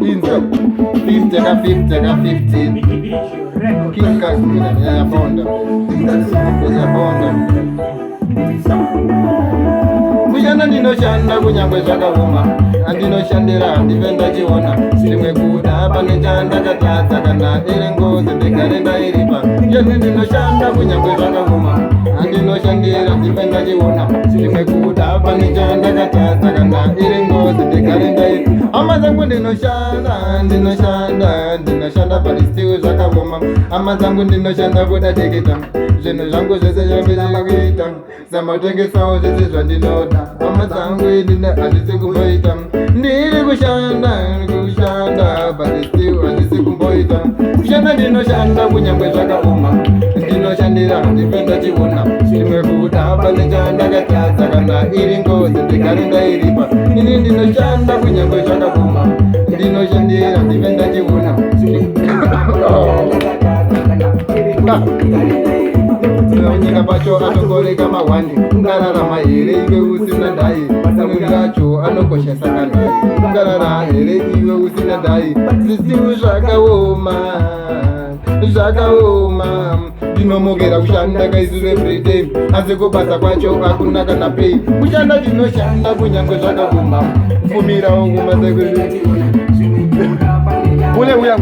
Inza 50 ka 50 ka 15 kinga ya bonda kushanda ndinoshanda kunyangwe zvakaoma andinoshandira ndivenda chiona rimwe kuda pane chandakatadza kana iri ngozi ndigare ndairipa yeni ndinoshanda kunyangwe zvakaoma andinoshandira ndivenda chiona rimwe kuda pane chandakatadza kana iri ngozi ndigare ndairipa hama dzangu ndinoshanda parisitiwe zvakaoma hama dzangu ndinoshanda kudateketa zvinhu zvangu zvese zvambirikuita zamatengesawo zvese zvandinoda hama dzangu hazvisi kumboita ndiri kushanda parisitiwe hazvisi kumboita kushanda ndinoshanda kunyangwe zvakaoma ndinoshandira ndipenda chiona rimwe kuda pane chandakatadza kana iri ngozi ndigare ndairipa ini ndinoshanda kunyangwe zvakaoma ndinoshandira ndipenda chiona nyika pacho atongoreka mahwani ungararama here iwe usina ndai masamuri acho anokoshesa kanai ungarara here iwe usina ndai zvisiwi zvakaoma ndinomogera kushanda kaizuru everyday asi kubasa kwacho hakuna kana pei kushanda ndinoshanda kunyangwe zvakaoma fumirawo kumasekuru ule uya